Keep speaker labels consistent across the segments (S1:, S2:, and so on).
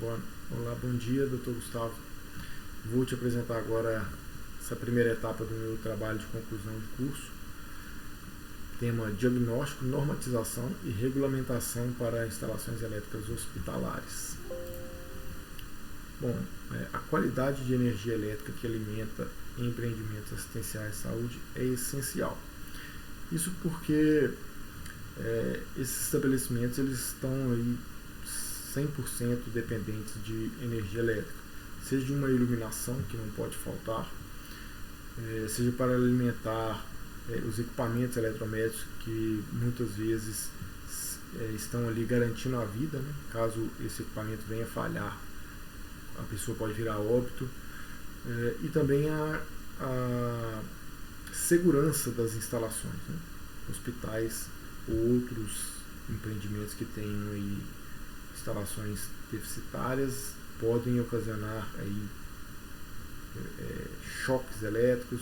S1: Olá, bom dia, Dr. Gustavo. Vou te apresentar agora essa primeira etapa do meu trabalho de conclusão de curso. Tema: diagnóstico, normatização e regulamentação para instalações elétricas hospitalares. Bom, a qualidade de energia elétrica que alimenta empreendimentos assistenciais de saúde é essencial. Isso porque esses estabelecimentos eles estão aí 100% dependentes de energia elétrica, seja de uma iluminação que não pode faltar, seja para alimentar os equipamentos eletromédicos que muitas vezes estão ali garantindo a vida, né? Caso esse equipamento venha a falhar, a pessoa pode virar a óbito, e também a segurança das instalações, né? Hospitais ou outros empreendimentos que tenham aí instalações deficitárias podem ocasionar aí choques elétricos,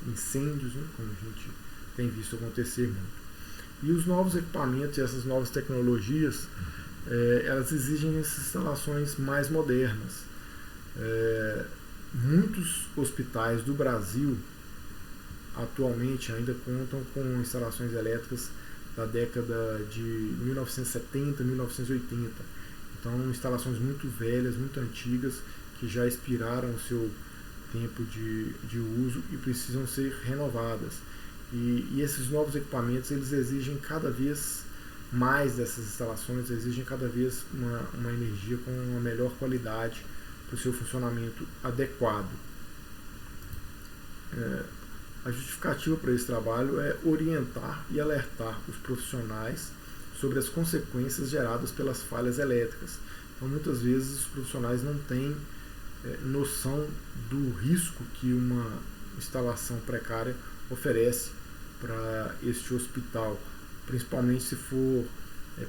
S1: incêndios, né, como a gente tem visto acontecer muito. E os novos equipamentos e essas novas tecnologias, elas exigem essas instalações mais modernas. Muitos hospitais do Brasil atualmente ainda contam com instalações elétricas da década de 1970, 1980. Então, instalações muito velhas, muito antigas, que já expiraram o seu tempo de uso e precisam ser renovadas. E esses novos equipamentos, eles exigem cada vez mais dessas instalações, exigem cada vez uma energia com uma melhor qualidade para o seu funcionamento adequado. A justificativa para esse trabalho é orientar e alertar os profissionais sobre as consequências geradas pelas falhas elétricas. Então, muitas vezes, os profissionais não têm noção do risco que uma instalação precária oferece para este hospital, principalmente se for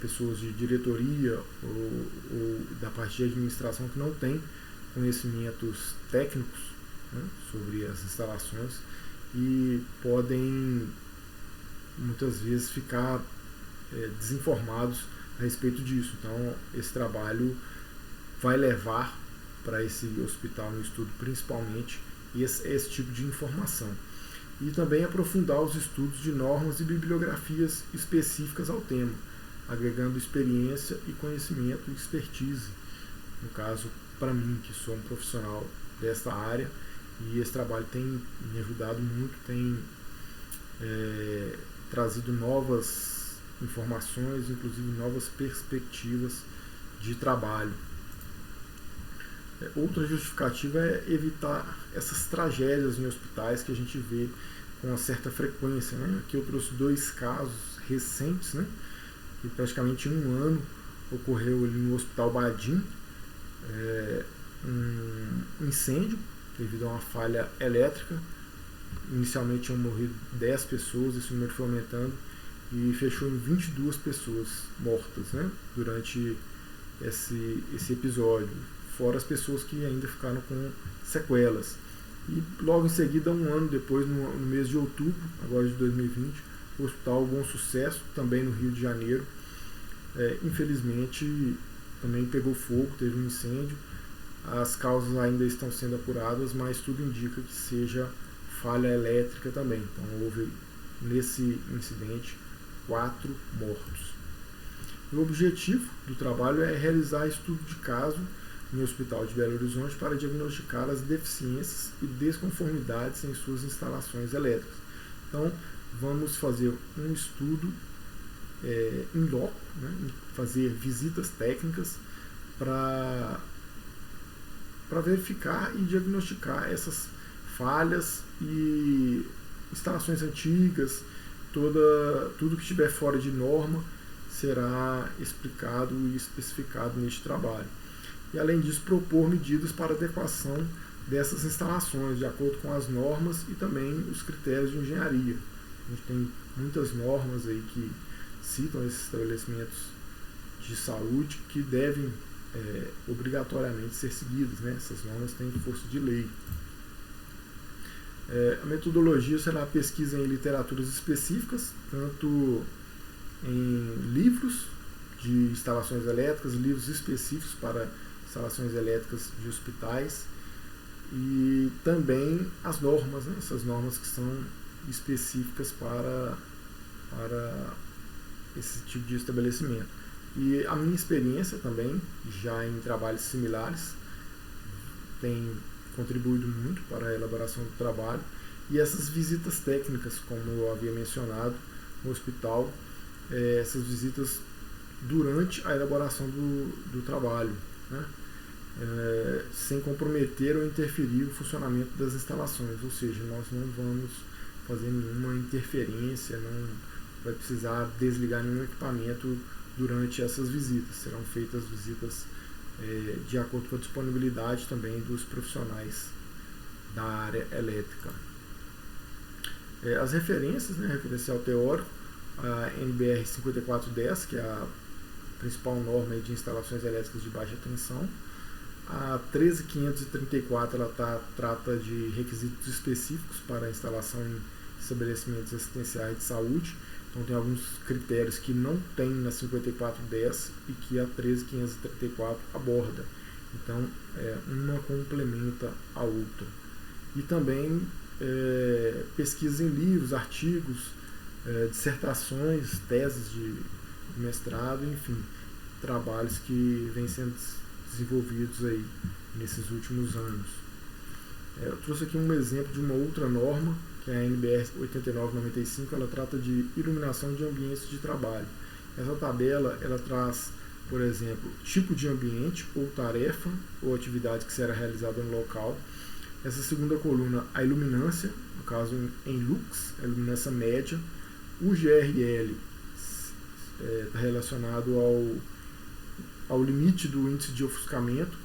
S1: pessoas de diretoria ou da parte de administração que não têm conhecimentos técnicos, né, sobre as instalações e podem muitas vezes ficar desinformados a respeito disso. Então, esse trabalho vai levar para esse hospital no estudo principalmente esse tipo de informação. E também aprofundar os estudos de normas e bibliografias específicas ao tema, agregando experiência e conhecimento e expertise. No caso, para mim, que sou um profissional desta área, e esse trabalho tem me ajudado muito, tem trazido novas informações, inclusive novas perspectivas de trabalho. Outra justificativa é evitar essas tragédias em hospitais que a gente vê com uma certa frequência, né? Aqui eu trouxe 2 casos recentes, né? Que praticamente em um ano ocorreu ali no Hospital Badim um incêndio devido a uma falha elétrica. Inicialmente tinham morrido 10 pessoas, esse número foi aumentando e fechou em 22 pessoas mortas, né, durante esse episódio, fora as pessoas que ainda ficaram com sequelas. E logo em seguida, um ano depois, no mês de outubro, agora de 2020, o Hospital Bom Sucesso, também no Rio de Janeiro, infelizmente também pegou fogo, teve um incêndio. As causas ainda estão sendo apuradas, mas tudo indica que seja falha elétrica também. Então houve nesse incidente 4 mortos. O objetivo do trabalho é realizar estudo de caso no Hospital de Belo Horizonte para diagnosticar as deficiências e desconformidades em suas instalações elétricas. Então vamos fazer um estudo in loco, né, fazer visitas técnicas para verificar e diagnosticar essas falhas e instalações antigas, tudo que estiver fora de norma será explicado e especificado neste trabalho. E além disso, propor medidas para adequação dessas instalações, de acordo com as normas e também os critérios de engenharia. A gente tem muitas normas aí que citam esses estabelecimentos de saúde que devem obrigatoriamente ser seguidas, né? Essas normas têm força de lei. A metodologia será a pesquisa em literaturas específicas, tanto em livros de instalações elétricas, livros específicos para instalações elétricas de hospitais, e também as normas, né, essas normas que são específicas para esse tipo de estabelecimento. E a minha experiência também, já em trabalhos similares, tem contribuído muito para a elaboração do trabalho, e essas visitas técnicas, como eu havia mencionado, no hospital, essas visitas durante a elaboração do trabalho, né? Sem comprometer ou interferir o funcionamento das instalações, ou seja, nós não vamos fazer nenhuma interferência, não vai precisar desligar nenhum equipamento durante essas visitas. Serão feitas visitas de acordo com a disponibilidade também dos profissionais da área elétrica. As referências, né, referencial teórico, a NBR 5410, que é a principal norma de instalações elétricas de baixa tensão. A 13534 ela trata de requisitos específicos para a instalação em estabelecimentos assistenciais de saúde. Então tem alguns critérios que não tem na 5410 e que a 13534 aborda. Então uma complementa a outra. E também pesquisas em livros, artigos, dissertações, teses de mestrado, enfim, trabalhos que vêm sendo desenvolvidos aí nesses últimos anos. Eu trouxe aqui um exemplo de uma outra norma, que é a NBR 8995, ela trata de iluminação de ambientes de trabalho. Essa tabela, ela traz, por exemplo, tipo de ambiente ou tarefa ou atividade que será realizada no local. Essa segunda coluna, a iluminância, no caso em lux, a iluminância média. O GRL está relacionado ao limite do índice de ofuscamento.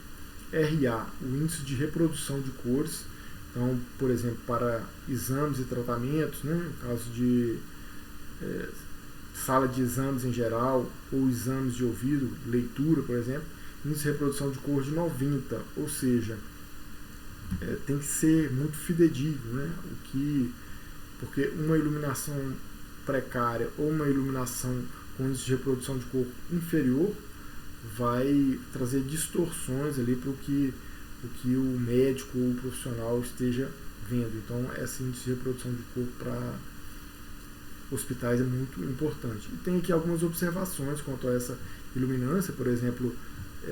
S1: RA, o índice de reprodução de cores. Então, por exemplo, para exames e tratamentos, né, no caso de sala de exames em geral, ou exames de ouvido, leitura, por exemplo, índice de reprodução de cor de 90, ou seja, tem que ser muito fidedigno, né, porque uma iluminação precária ou uma iluminação com índice de reprodução de cor inferior vai trazer distorções ali para o que o médico ou o profissional esteja vendo. Então, esse índice de reprodução de cor para hospitais é muito importante. E tem aqui algumas observações quanto a essa iluminância, por exemplo,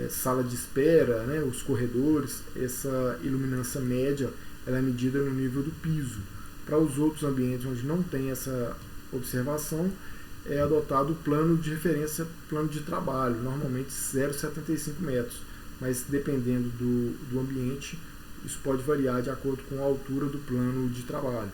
S1: sala de espera, né, os corredores, essa iluminância média ela é medida no nível do piso. Para os outros ambientes onde não tem essa observação, é adotado o plano de referência, plano de trabalho, normalmente 0,75 metros, mas dependendo do ambiente, isso pode variar de acordo com a altura do plano de trabalho.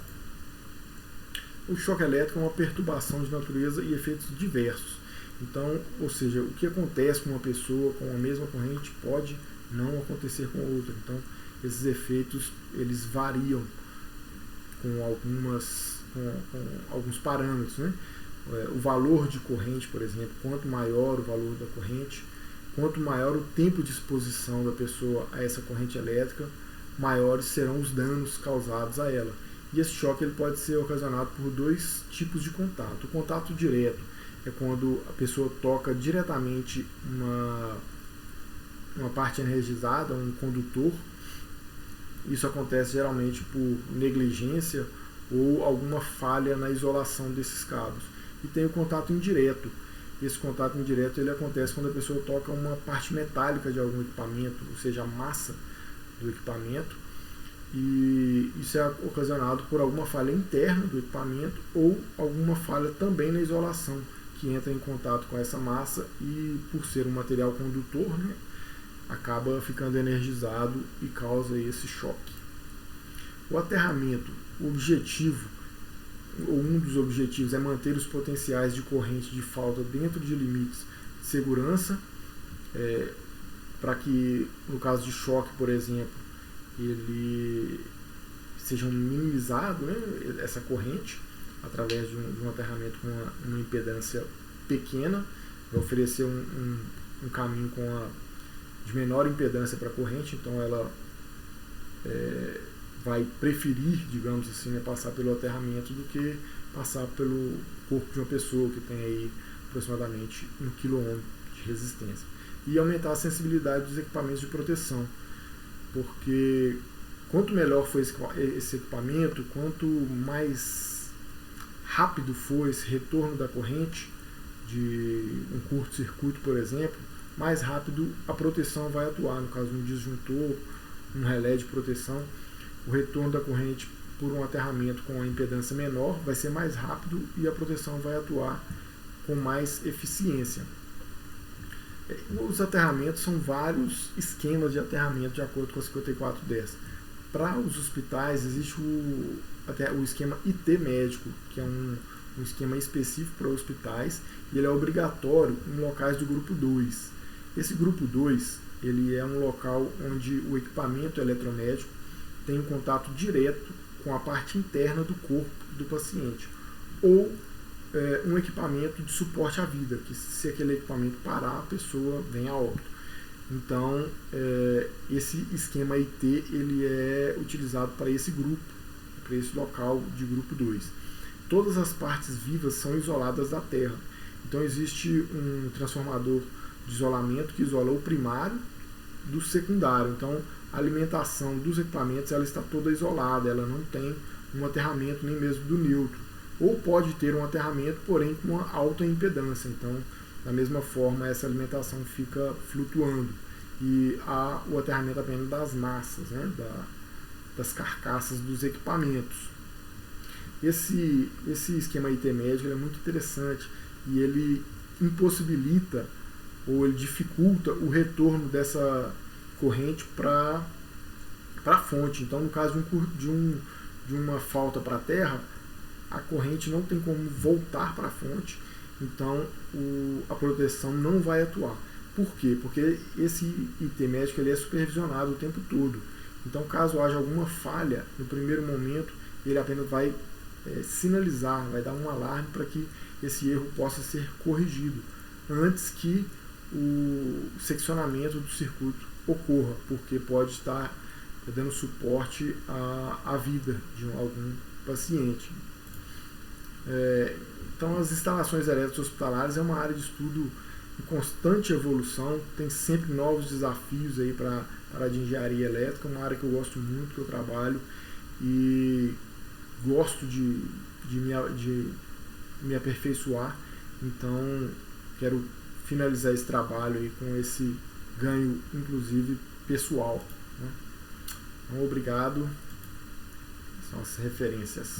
S1: O choque elétrico é uma perturbação de natureza e efeitos diversos. Então, ou seja, o que acontece com uma pessoa com a mesma corrente pode não acontecer com outra. Então, esses efeitos eles variam com alguns parâmetros, né? O valor de corrente, por exemplo, quanto maior o valor da corrente, quanto maior o tempo de exposição da pessoa a essa corrente elétrica, maiores serão os danos causados a ela. E esse choque ele pode ser ocasionado por dois tipos de contato. O contato direto é quando a pessoa toca diretamente uma parte energizada, um condutor. Isso acontece geralmente por negligência ou alguma falha na isolação desses cabos. E tem o contato indireto. Esse contato indireto ele acontece quando a pessoa toca uma parte metálica de algum equipamento, ou seja, a massa do equipamento, e isso é ocasionado por alguma falha interna do equipamento ou alguma falha também na isolação, que entra em contato com essa massa e, por ser um material condutor, né, acaba ficando energizado e causa esse choque. O aterramento, o objetivo, ou um dos objetivos é manter os potenciais de corrente de falta dentro de limites de segurança, para que, no caso de choque, por exemplo, ele seja minimizado, né, essa corrente, através de um aterramento com uma impedância pequena, vai oferecer um caminho de menor impedância para a corrente, então ela vai preferir, digamos assim, passar pelo aterramento do que passar pelo corpo de uma pessoa que tem aí aproximadamente 1 kΩ de resistência. e aumentar a sensibilidade dos equipamentos de proteção, porque quanto melhor for esse equipamento, quanto mais rápido for esse retorno da corrente de um curto-circuito, por exemplo, mais rápido a proteção vai atuar. No caso, um disjuntor, um relé de proteção, o retorno da corrente por um aterramento com uma impedância menor vai ser mais rápido e a proteção vai atuar com mais eficiência. Os aterramentos são vários esquemas de aterramento de acordo com a 5410. Para os hospitais existe o esquema IT médico, que é um esquema específico para hospitais, e ele é obrigatório em locais do grupo 2. Esse grupo 2 ele é um local onde o equipamento eletromédico tem um contato direto com a parte interna do corpo do paciente, ou um equipamento de suporte à vida, que se aquele equipamento parar, a pessoa vem a óbito. Então, esse esquema IT ele é utilizado para esse grupo, para esse local de grupo 2. Todas as partes vivas são isoladas da terra. Então, existe um transformador de isolamento que isola o primário do secundário. Então, a alimentação dos equipamentos ela está toda isolada, ela não tem um aterramento nem mesmo do neutro. Ou pode ter um aterramento, porém com uma alta impedância. Então, da mesma forma, essa alimentação fica flutuando. E há o aterramento apenas das massas, né, das carcaças dos equipamentos. Esse esquema IT médico é muito interessante e ele impossibilita ou ele dificulta o retorno dessa corrente para a fonte. Então, no caso de uma falta para a terra, a corrente não tem como voltar para a fonte, então a proteção não vai atuar. Por quê? Porque esse IT médico ele é supervisionado o tempo todo. Então, caso haja alguma falha, no primeiro momento, ele apenas vai sinalizar, vai dar um alarme para que esse erro possa ser corrigido, antes que o seccionamento do circuito ocorra, porque pode estar dando suporte à vida de algum paciente. Então, as instalações elétricas hospitalares é uma área de estudo em constante evolução, tem sempre novos desafios aí para a área de engenharia elétrica, uma área que eu gosto muito, que eu trabalho e gosto de me aperfeiçoar. Então, quero finalizar esse trabalho aí com esse ganho, inclusive pessoal, né? Então, obrigado. São as referências.